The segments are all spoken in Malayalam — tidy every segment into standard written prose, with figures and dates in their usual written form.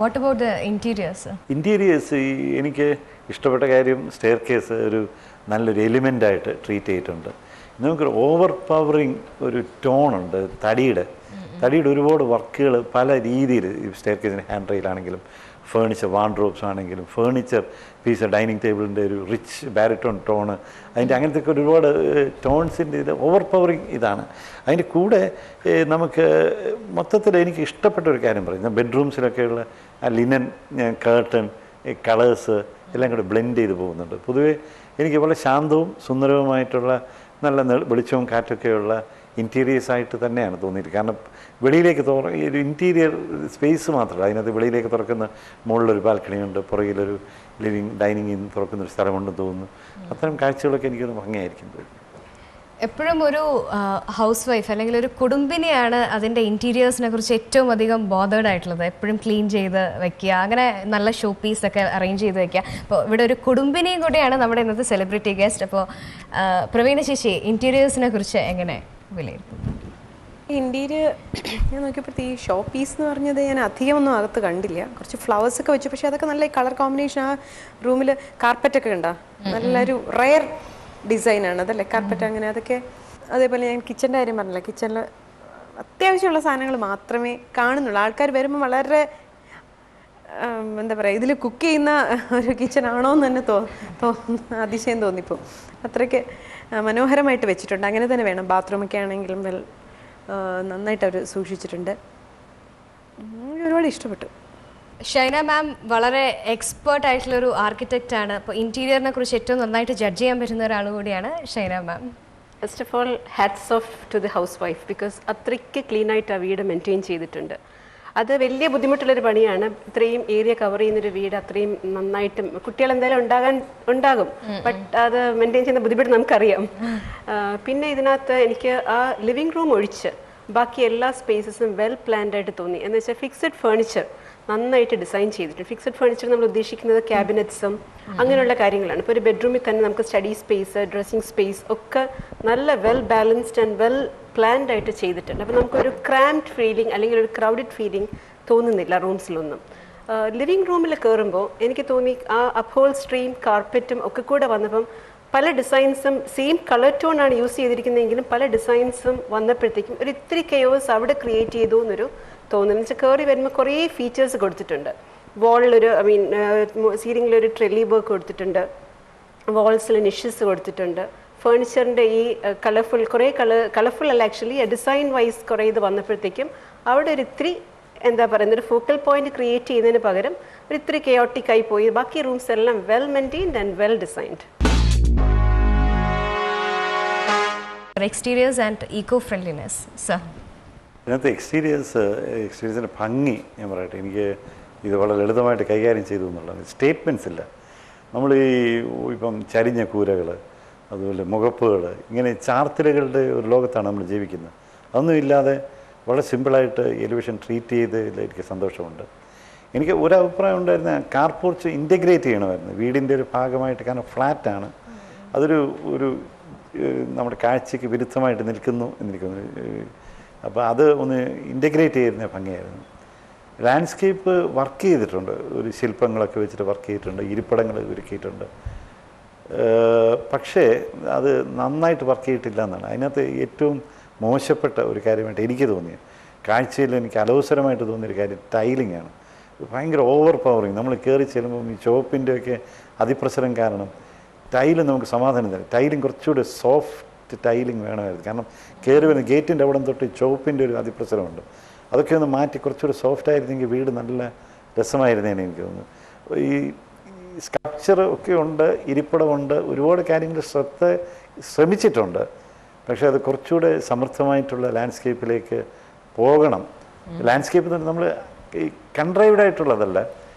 What about the interiors? Interiors എനിക്ക് ഇഷ്ടപ്പെട്ട കാര്യം സ്റ്റെയർ കേസ് ഒരു നല്ലൊരു എലിമെൻ്റായിട്ട് ട്രീറ്റ് ചെയ്തിട്ടുണ്ട്. നമുക്കൊരു ഓവർ പവറിങ് ഒരു ടോണുണ്ട് തടിയുടെ ഒരുപാട് വർക്കുകൾ പല രീതിയിൽ സ്റ്റെയർ കേസിന് ഹാൻഡ് റെയിലാണെങ്കിലും ഫേണിച്ചർ വാർഡ്രോബ്സ് ആണെങ്കിലും ഫേണിച്ചർ പീസ് ഡൈനിങ് ടേബിളിൻ്റെ ഒരു റിച്ച് ബാരിറ്റോൺ ടോണ് അതിൻ്റെ അങ്ങനത്തെ ഒരുപാട് ടോൺസിൻ്റെ ഇത് ഓവർ പവറിങ് ഇതാണ്. അതിൻ്റെ കൂടെ നമുക്ക് മൊത്തത്തിൽ എനിക്ക് ഇഷ്ടപ്പെട്ട ഒരു കാര്യം പറയും, ബെഡ്റൂംസിലൊക്കെയുള്ള ആ ലിനൻ കേർട്ടൺ കളേഴ്സ് എല്ലാം കൂടെ ബ്ലെൻഡ് ചെയ്ത് പോകുന്നുണ്ട്. പൊതുവേ എനിക്ക് വളരെ ശാന്തവും സുന്ദരവുമായിട്ടുള്ള നല്ല വെളിച്ചവും കാറ്റൊക്കെയുള്ള ഇൻറ്റീരിയേഴ്സായിട്ട് തന്നെയാണ് തോന്നിയിട്ട്. കാരണം വെളിയിലേക്ക് ഒരു ഇൻറ്റീരിയർ സ്പേസ് മാത്രമല്ല, അതിനകത്ത് വെളിയിലേക്ക് തുറക്കുന്ന മുകളിലൊരു ബാൽക്കണിയുണ്ട്, പുറകിലൊരു ഡൈനിങ്ങിൽ നിന്ന് തുറക്കുന്നൊരു സ്ഥലമുണ്ടെന്ന് തോന്നുന്നു. അത്തരം കാഴ്ചകളൊക്കെ എനിക്കൊന്ന് ഭംഗിയായിരിക്കും. എപ്പോഴും ഒരു ഹൗസ് വൈഫ് അല്ലെങ്കിൽ ഒരു കുടുംബിനെയാണ് അതിൻ്റെ ഇൻറ്റീരിയേഴ്സിനെ കുറിച്ച് ഏറ്റവും അധികം ബോധേഡ് ആയിട്ടുള്ളത്. എപ്പോഴും ക്ലീൻ ചെയ്ത് വെക്കുക, അങ്ങനെ നല്ല ഷോ പീസൊക്കെ അറേഞ്ച് ചെയ്ത് വെക്കുക. അപ്പോൾ ഇവിടെ ഒരു കുടുംബിനെയും കൂടെയാണ് നമ്മുടെ ഇന്നത്തെ സെലിബ്രിറ്റി ഗസ്റ്റ്. അപ്പോൾ പ്രവീണ ചേച്ചി, ഇൻറ്റീരിയേഴ്സിനെ കുറിച്ച് എങ്ങനെ വിലയിരുത്തും? ഇൻറ്റീരിയർ ഞാൻ നോക്കിയപ്പോഴത്തെ ഈ ഷോ പീസ് എന്ന് പറഞ്ഞത് ഞാൻ അധികമൊന്നും അകത്ത് കണ്ടില്ല. കുറച്ച് ഫ്ലവേഴ്സൊക്കെ വെച്ചു, പക്ഷേ അതൊക്കെ നല്ല കളർ കോമ്പിനേഷൻ. ആ റൂമിൽ കാർപ്പറ്റൊക്കെ ഉണ്ടോ, നല്ലൊരു റെയർ ഡിസൈനാണ് അതല്ലേ കാർപ്പറ്റ്, അങ്ങനെ അതൊക്കെ. അതേപോലെ ഞാൻ കിച്ചൻ്റെ കാര്യം പറഞ്ഞില്ല, കിച്ചണിൽ അത്യാവശ്യമുള്ള സാധനങ്ങൾ മാത്രമേ കാണുന്നുള്ളൂ. ആൾക്കാർ വരുമ്പോൾ വളരെ എന്താ പറയുക, ഇതിൽ കുക്ക് ചെയ്യുന്ന ഒരു കിച്ചൺ ആണോ എന്ന് തന്നെ അതിശയം തോന്നിപ്പോൾ. അത്രയ്ക്ക് മനോഹരമായിട്ട് വെച്ചിട്ടുണ്ട്. അങ്ങനെ തന്നെ വേണം. ബാത്റൂമൊക്കെ ആണെങ്കിലും നന്നായിട്ട് അവർ സൂക്ഷിച്ചിട്ടുണ്ട്. ഒരുപാട് ഇഷ്ടപ്പെട്ടു. ഷൈന മാം വളരെ എക്സ്പേർട്ട് ആയിട്ടുള്ളൊരു ആർക്കിടെക്റ്റ് ആണ്. അപ്പോൾ ഇൻറ്റീരിയറിനെ കുറിച്ച് ഏറ്റവും നന്നായിട്ട് ജഡ്ജ് ചെയ്യാൻ പറ്റുന്ന ഒരാൾ കൂടിയാണ് Shaina ma'am. First of all hats off to the housewife, because അത്രയ്ക്ക് ക്ലീനായിട്ട് ആ വീട് മെയിൻറ്റെയിൻ ചെയ്തിട്ടുണ്ട്. അത് വലിയ ബുദ്ധിമുട്ടുള്ളൊരു പണിയാണ്. ഇത്രയും ഏരിയ കവർ ചെയ്യുന്നൊരു വീട് അത്രയും നന്നായിട്ടും കുട്ടികൾ എന്തായാലും ഉണ്ടാകും, ബട്ട് അത് മെയിൻറ്റെയിൻ ചെയ്യുന്ന ബുദ്ധിമുട്ട് നമുക്കറിയാം. പിന്നെ ഇതിനകത്ത് എനിക്ക് ആ ലിവിങ് റൂം ഒഴിച്ച് ബാക്കി എല്ലാ സ്പേസസും വെൽ പ്ലാൻഡ് ആയിട്ട് തോന്നി. എന്ന് വെച്ചാൽ ഫിക്സഡ് ഫേർണിച്ചർ നന്നായിട്ട് ഡിസൈൻ ചെയ്തിട്ടുണ്ട്. ഫിക്സഡ് ഫേർണിച്ചർ നമ്മൾ ഉദ്ദേശിക്കുന്നത് ക്യാബിനറ്റ്സും അങ്ങനെയുള്ള കാര്യങ്ങളാണ്. ഇപ്പോൾ ഒരു ബെഡ്റൂമിൽ തന്നെ നമുക്ക് സ്റ്റഡി സ്പേസ്, ഡ്രസ്സിങ് സ്പേസ് ഒക്കെ നല്ല well balanced and well planned ആയിട്ട് ചെയ്തിട്ടുണ്ട്. അപ്പോൾ നമുക്കൊരു ക്രാംഡ് ഫീലിംഗ് അല്ലെങ്കിൽ ഒരു ക്രൗഡഡ് ഫീലിംഗ് തോന്നുന്നില്ല റൂംസിലൊന്നും. ലിവിങ് റൂമിൽ കയറുമ്പോൾ എനിക്ക് തോന്നി ആ അപ്ഹോൾസ്ട്രിയും കാർപ്പറ്റും ഒക്കെ കൂടെ വന്നപ്പം പല ഡിസൈൻസും സെയിം കളർ ടോൺ ആണ് യൂസ് ചെയ്തിരിക്കുന്നതെങ്കിലും പല ഡിസൈൻസും വന്നപ്പോഴത്തേക്കും ഒരു ഇത്തിരി കെയോസ് അവിടെ ക്രിയേറ്റ് ചെയ്തു എന്നൊരു തോന്നുന്നു. വെച്ചാൽ കയറി വരുമ്പോൾ കുറേ ഫീച്ചേഴ്സ് കൊടുത്തിട്ടുണ്ട്. വാളിലൊരു സീലിങ്ങിലൊരു ട്രെല്ലി വർക്ക് കൊടുത്തിട്ടുണ്ട്, വാൾസിൽ നിഷസ് കൊടുത്തിട്ടുണ്ട്. ഫേർണിച്ചറിൻ്റെ ഈ കളർഫുൾ അല്ല, ആക്ച്വലി ഡിസൈൻ വൈസ് കുറേ ഇത് വന്നപ്പോഴത്തേക്കും അവിടെ ഒരു ഇത്തിരി എന്താ പറയുന്നത് ഒരു ഫോക്കൽ പോയിന്റ് ക്രിയേറ്റ് ചെയ്യുന്നതിന് പകരം ഒരു ഇത്തിരി കെയോട്ടിക് ആയി പോയി. ബാക്കി റൂംസ് എല്ലാം well maintained and well designed. Exteriors and eco friendliness sir. ഇതിനകത്ത് എക്സ്റ്റീരിയേഴ്സിൻ്റെ ഭംഗി ഞാൻ പറയട്ടെ, എനിക്ക് ഇത് വളരെ ലളിതമായിട്ട് കൈകാര്യം ചെയ്തു എന്നുള്ളതാണ്. സ്റ്റേറ്റ്മെൻറ്റ്സ് ഇല്ല. നമ്മൾ ഇപ്പം ചരിഞ്ഞ കൂരകൾ, അതുപോലെ മുഖപ്പുകൾ, ഇങ്ങനെ ചാർത്തിലുകളുടെ ഒരു ലോകത്താണ് നമ്മൾ ജീവിക്കുന്നത്. അതൊന്നും ഇല്ലാതെ വളരെ സിമ്പിളായിട്ട് എലിവേഷൻ ട്രീറ്റ് ചെയ്തതിൽ എനിക്ക് സന്തോഷമുണ്ട്. എനിക്ക് ഒരു അഭിപ്രായം ഉണ്ടായിരുന്ന കാർ പോർച്ച് ഇൻറ്റഗ്രേറ്റ് ചെയ്യണമായിരുന്നു വീടിൻ്റെ ഒരു ഭാഗമായിട്ട്. കാരണം ഫ്ലാറ്റാണ്, അതൊരു നമ്മുടെ കാഴ്ചയ്ക്ക് വിരുദ്ധമായിട്ട് നിൽക്കുന്നു എന്നിരിക്കുന്നു. അപ്പോൾ അത് ഒന്ന് ഇൻറ്റഗ്രേറ്റ് ചെയ്യുന്ന ഭംഗിയായിരുന്നു. ലാൻഡ്സ്കേപ്പ് വർക്ക് ചെയ്തിട്ടുണ്ട്, ഒരു ശില്പങ്ങളൊക്കെ വെച്ചിട്ട് വർക്ക് ചെയ്തിട്ടുണ്ട്, ഇരിപ്പിടങ്ങൾ ഒരുക്കിയിട്ടുണ്ട്. പക്ഷേ അത് നന്നായിട്ട് വർക്ക് ചെയ്തിട്ടില്ല എന്നാണ് അതിനകത്ത് ഏറ്റവും മോശപ്പെട്ട ഒരു കാര്യമായിട്ട് എനിക്ക് തോന്നിയത്. കാഴ്ചയിൽ എനിക്ക് അലോസരമായിട്ട് തോന്നിയൊരു കാര്യം ടൈലിംഗ് ആണ്. ഭയങ്കര ഓവർ പവറിങ്. നമ്മൾ കയറി ചെല്ലുമ്പം ഈ ചുവപ്പിൻ്റെയൊക്കെ അതിപ്രസരം കാരണം ടൈല് നമുക്ക് സമാധാനം തരും. ടൈലിംഗ് കുറച്ചുകൂടെ സോഫ്റ്റ് ടൈലിംഗ് വേണമായിരുന്നു. കാരണം കയറി വരുന്ന ഗേറ്റിൻ്റെ അവിടെ തൊട്ട് ചുവപ്പിൻ്റെ ഒരു അതിപ്രസരമുണ്ട്. അതൊക്കെ ഒന്ന് മാറ്റി കുറച്ചുകൂടെ സോഫ്റ്റ് ആയിരുന്നെങ്കിൽ വീട് നല്ല രസമായിരുന്നേനെ എനിക്ക് തോന്നുന്നു. ഈ സ്കൾപ്ചർ ഒക്കെ ഉണ്ട്, ഇരിപ്പിടമുണ്ട്, ഒരുപാട് കാര്യങ്ങൾ ശ്രമിച്ചിട്ടുണ്ട്. പക്ഷേ അത് കുറച്ചുകൂടെ സമൃദ്ധമായിട്ടുള്ള ലാൻഡ്സ്കേപ്പിലേക്ക് പോകണം. ലാൻഡ്സ്കേപ്പ് നമ്മൾ ഈ കൺട്രൈവ്ഡ് ആയിട്ടുള്ളതല്ല,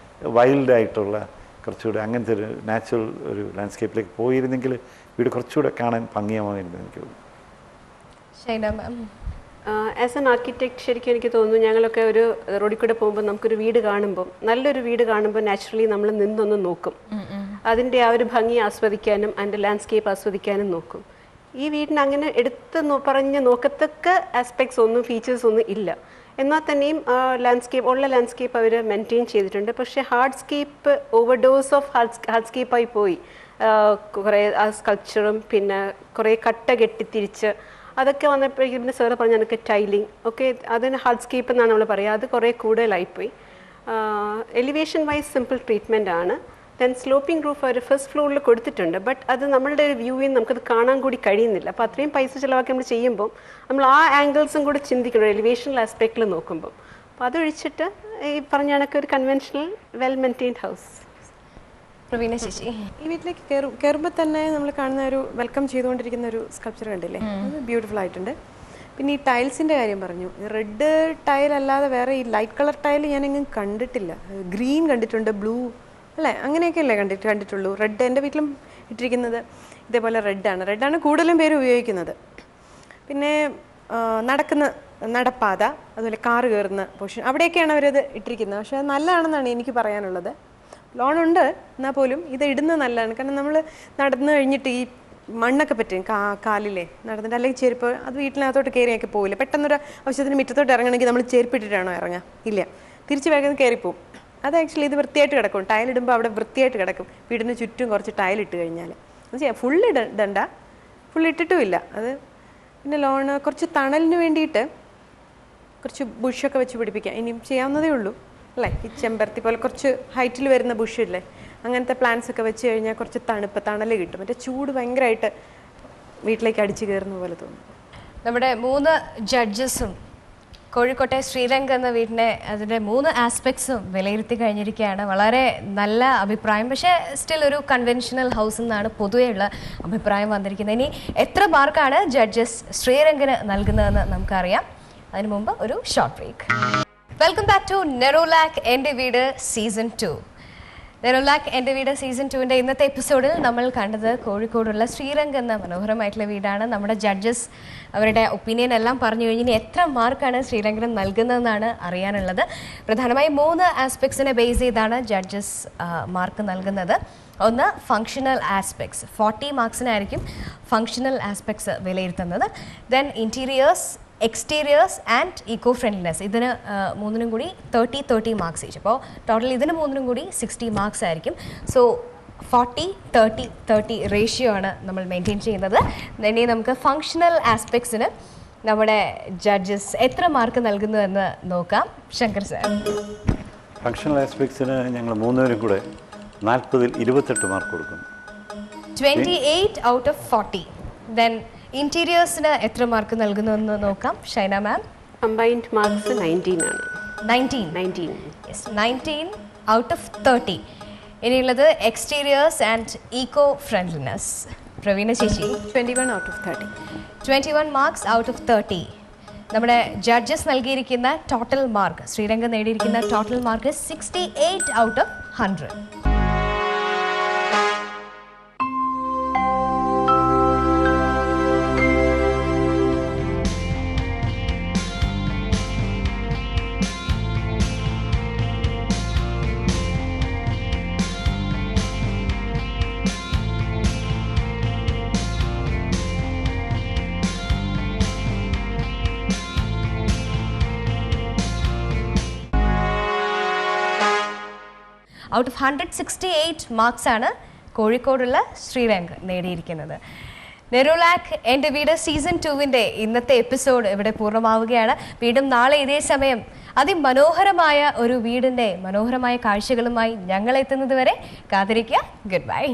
വൈൽഡായിട്ടുള്ള കുറച്ചുകൂടെ അങ്ങനത്തെ ഒരു നാച്ചുറൽ ഒരു ലാൻഡ്സ്കേപ്പിലേക്ക് പോയിരുന്നെങ്കിൽ വീട് കുറച്ചുകൂടെ കാണാൻ ഭംഗിയാമായിരുന്നു എനിക്ക് തോന്നുന്നു. ആസ് എൻ ആർക്കിടെക്ട് ശരിക്കും എനിക്ക് തോന്നുന്നു ഞങ്ങളൊക്കെ ഒരു റോഡിൽ കൂടെ പോകുമ്പോൾ നമുക്കൊരു വീട് കാണുമ്പോൾ, നല്ലൊരു വീട് കാണുമ്പോൾ നാച്ചുറലി നമ്മൾ നിന്നൊന്ന് നോക്കും. അതിൻ്റെ ആ ഒരു ഭംഗി ആസ്വദിക്കാനും അതിൻ്റെ ലാൻഡ്സ്കേപ്പ് ആസ്വദിക്കാനും നോക്കും. ഈ വീടിന് അങ്ങനെ എടുത്ത് പറഞ്ഞ് നോക്കത്തക്ക ആസ്പെക്ട്സ് ഒന്നും ഫീച്ചേഴ്സ് ഒന്നും ഇല്ല. എന്നാൽ തന്നെയും ഉള്ള ലാൻഡ്സ്കേപ്പ് അവർ മെയിൻറ്റെയിൻ ചെയ്തിട്ടുണ്ട്. പക്ഷേ ഹാർഡ്സ്കേപ്പ് ഓവർഡോസ് ഓഫ് ഹാർഡ്സ്കേപ്പായി പോയി. കുറേ ആ സ്കൾപ്ചറും പിന്നെ കുറേ കട്ട കെട്ടിത്തിരിച്ച് അതൊക്കെ വന്നപ്പോഴേക്കും പിന്നെ സാറ് പറഞ്ഞ എനിക്ക് ടൈലിംഗ് ഒക്കെ അതിന് ഹാർഡ്സ്കേപ്പ് എന്നാണ് നമ്മൾ പറയുക. അത് കുറേ കൂടുതലായിപ്പോയി. എലിവേഷൻ വൈസ് സിമ്പിൾ ട്രീറ്റ്മെൻ്റ് ആണ്. ദെൻ സ്ലോപ്പിംഗ് റൂഫ് അവർ ഫസ്റ്റ് ഫ്ലോറിൽ കൊടുത്തിട്ടുണ്ട്. ബട്ട് അത് നമ്മളുടെ ഒരു വ്യൂവിൽ നമുക്കത് കാണാൻ കൂടി കഴിയുന്നില്ല. അപ്പോൾ അത്രയും പൈസ ചിലവാക്കി നമ്മൾ ചെയ്യുമ്പോൾ നമ്മൾ ആ ആംഗിൾസും കൂടി ചിന്തിക്കണം എലിവേഷണൽ ആസ്പെക്റ്റിൽ നോക്കുമ്പോൾ. അപ്പോൾ അതൊഴിച്ചിട്ട് ഈ പറഞ്ഞ കണക്ക് ഒരു conventional well maintained house. Praveena ചേച്ചി, ഈ വീട്ടിലേക്ക് കയറുമ്പോൾ തന്നെ നമ്മൾ കാണുന്ന ഒരു വെൽക്കം ചെയ്തുകൊണ്ടിരിക്കുന്ന ഒരു സ്കൾപ്ചർ കണ്ടില്ലേ, അത് ബ്യൂട്ടിഫുൾ ആയിട്ടുണ്ട്. പിന്നെ ഈ ടൈൽസിൻ്റെ കാര്യം പറഞ്ഞു. റെഡ് ടൈൽ അല്ലാതെ വേറെ ഈ ലൈറ്റ് കളർ ടൈൽ ഞാനെങ്ങും കണ്ടിട്ടില്ല. ഗ്രീൻ കണ്ടിട്ടുണ്ട്, ബ്ലൂ അല്ലേ, അങ്ങനെയൊക്കെയല്ലേ കണ്ടിട്ടുള്ളൂ. റെഡ് എൻ്റെ വീട്ടിലും ഇട്ടിരിക്കുന്നത് ഇതേപോലെ റെഡാണ് കൂടുതലും പേര് ഉപയോഗിക്കുന്നത്. പിന്നെ നടപ്പാത, അതുപോലെ കാറ് കയറുന്ന പൊസിഷൻ, അവിടെയൊക്കെയാണ് അവരത് ഇട്ടിരിക്കുന്നത്. പക്ഷേ അത് നല്ലതാണെന്നാണ് എനിക്ക് പറയാനുള്ളത്. ലോണുണ്ട് എന്നാൽ പോലും ഇത് ഇടുന്നത് നല്ലതാണ്. കാരണം നമ്മൾ നടന്നു കഴിഞ്ഞിട്ട് ഈ മണ്ണൊക്കെ പറ്റും കാലിലെ നടന്നിട്ട്, അല്ലെങ്കിൽ ചെരുപ്പ് അത് വീട്ടിനകത്തോട്ട് കയറിയൊക്കെ പോകില്ല. പെട്ടെന്നൊരു ആവശ്യത്തിന് മുറ്റത്തോട്ട് ഇറങ്ങണമെങ്കിൽ നമ്മൾ ചെരുപ്പിട്ടിട്ടാണോ ഇറങ്ങുക? ഇല്ല, തിരിച്ച് വേഗം കയറിപ്പോവും. അത് ആക്ച്വലി ഇത് വൃത്തിയായിട്ട് കിടക്കും. ടൈലിടുമ്പോൾ അവിടെ വൃത്തിയായിട്ട് കിടക്കും. വീടിന് ചുറ്റും കുറച്ച് ടൈലിട്ട് കഴിഞ്ഞാൽ അത് ചെയ്യാം. ഫുള്ള് ഇടണ്ട, ഫുള്ള് ഇട്ടിട്ടുമില്ല അത്. പിന്നെ ലോണ് കുറച്ച് തണലിന് വേണ്ടിയിട്ട് കുറച്ച് ബുഷൊക്കെ വെച്ച് പിടിപ്പിക്കാം. ഇനിയും ചെയ്യാവുന്നതേ ഉള്ളൂ അല്ലേ. ഈ ചെമ്പരത്തി പോലെ കുറച്ച് ഹൈറ്റിൽ വരുന്ന ബുഷ് ഇല്ലേ, അങ്ങനത്തെ പ്ലാന്റ്സ് ഒക്കെ വെച്ച് കഴിഞ്ഞാൽ കുറച്ച് തണൽ കിട്ടും. മറ്റേ ചൂട് ഭയങ്കരമായിട്ട് വീട്ടിലേക്ക് അടിച്ചു കയറുന്ന പോലെ തോന്നും. നമ്മുടെ 3 ജഡ്ജസും കോഴിക്കോട്ടെ ശ്രീരംഗ് എന്ന വീടിനെ അതിൻ്റെ 3 ആസ്പെക്ട്സും വിലയിരുത്തി കഴിഞ്ഞിരിക്കുകയാണ്. വളരെ നല്ല അഭിപ്രായം. പക്ഷേ സ്റ്റിൽ ഒരു കൺവെൻഷണൽ ഹൗസ് എന്നാണ് പൊതുവെയുള്ള അഭിപ്രായം വന്നിരിക്കുന്നത്. ഇനി എത്ര മാർക്കാണ് ജഡ്ജസ് ശ്രീരംഗിന് നൽകുന്നതെന്ന് നമുക്കറിയാം. അതിനു മുമ്പ് ഒരു short break. Welcome back to Nerolac എൻ്റെ വീട് സീസൺ 2. നെറോലാക്ക് എൻ്റെ വീട് സീസൺ 2-ൻ്റെ ഇന്നത്തെ എപ്പിസോഡിൽ നമ്മൾ കണ്ടത് കോഴിക്കോടുള്ള ശ്രീരംഗ് എന്ന മനോഹരമായിട്ടുള്ള വീടാണ്. നമ്മുടെ ജഡ്ജസ് അവരുടെ ഒപ്പീനിയൻ എല്ലാം പറഞ്ഞു കഴിഞ്ഞ് ഇനി എത്ര മാർക്കാണ് ശ്രീരംഗിന് നൽകുന്നതെന്നാണ് അറിയാനുള്ളത്. പ്രധാനമായും 3 ആസ്പെക്ട്സിനെ ബേസ് ചെയ്താണ് ജഡ്ജസ് മാർക്ക് നൽകുന്നത്. ഒന്ന് ഫങ്ഷണൽ ആസ്പെക്ട്സ്, 40 മാർക്സിനായിരിക്കും ഫങ്ഷണൽ ആസ്പെക്ട്സ് വിലയിരുത്തുന്നത്. Then interiors, exteriors and eco friendliness, ഇതിന് 3-നും കൂടി 30 മാർക്സ് ഈച്ച്. അപ്പോൾ ടോട്ടൽ ഇതിന് 3-നും കൂടി 60 മാർക്സ് ആയിരിക്കും. സോ 40-30 റേഷ്യോ ആണ് നമ്മൾ മെയിൻറ്റെയിൻ ചെയ്യുന്നത്. ഇനി നമുക്ക് ഫങ്ഷണൽ ആസ്പെക്ട്സിന് നമ്മുടെ ജഡ്ജസ് എത്ര മാർക്ക് നൽകുന്നു എന്ന് നോക്കാം. ശങ്കർ സാർ. ഫങ്ഷണൽ ആസ്പെക്ട്സിന് ഞങ്ങൾ 3 പേരും കൂടെ 40-ൽ 28 മാർക്ക് കൊടുക്കുന്നു. 28 ഔട്ട് ഓഫ് 40. ദെൻ ഇന്റീരിയേഴ്സിന് എത്ര മാർക്ക് നൽകുന്നു എന്ന് നോക്കാം. ഷൈന മാം. കമ്പൈൻഡ് മാർക്സ് 19 ആണ്. 19. Yes, 19 out of 30. ഇനിയുള്ളത് exteriors and eco friendliness. Praveena ചേച്ചി. 21 out of 30. 21 marks out of 30. നമ്മുടെ ജഡ്ജസ് നൽകിയിരിക്കുന്ന ടോട്ടൽ മാർക്ക്, ശ്രീരംഗം നേടിയിരിക്കുന്ന total mark 68 out of 100. Out of 168 മാർക്സാണ് കോഴിക്കോടുള്ള ശ്രീരംഗ് നേടിയിരിക്കുന്നത്. നെറോലാക്ക് എൻ്റെ വീട് സീസൺ 2-ൻ്റെ ഇന്നത്തെ എപ്പിസോഡ് ഇവിടെ പൂർണ്ണമാവുകയാണ്. വീണ്ടും നാളെ ഇതേ സമയം അതിമനോഹരമായ ഒരു വീടിൻ്റെ മനോഹരമായ കാഴ്ചകളുമായി ഞങ്ങൾ എത്തുന്നത് വരെ കാത്തിരിക്കുക. Good bye.